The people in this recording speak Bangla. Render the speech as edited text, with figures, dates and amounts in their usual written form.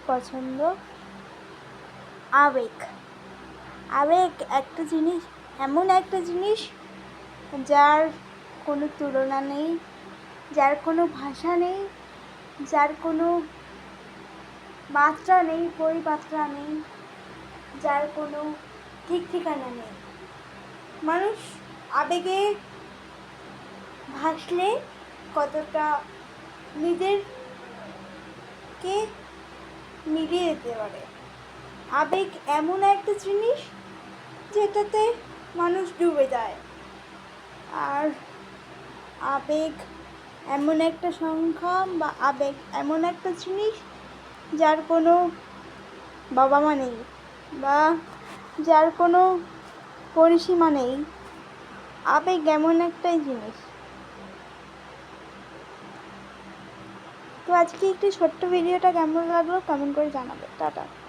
পছন্দ আবেগ। আবেগ একটা জিনিস, এমন একটা জিনিস যার কোনো তুলনা নেই, যার কোনো ভাষা নেই, যার কোনো মাত্রা নেই, পরিমাত্রা নেই, যার কোনো ঠিক ঠিকানা নেই। মানুষ আবেগে ভাসলে কতটা নিজেরকে মিলিয়ে যেতে পারে। আবেগ এমন একটা জিনিস যেটাতে মানুষ ডুবে যায়। আর আবেগ এমন একটা সংখ্যা বা আবেগ এমন একটা জিনিস যার কোনো বাবা মা নেই বা যার কোনো পরিসীমা নেই। আবেগ এমন একটাই জিনিস। তো আজকে একটি ছোট্ট ভিডিওটা কেমন লাগলো কমেন্ট করে জানাবে। টাটা।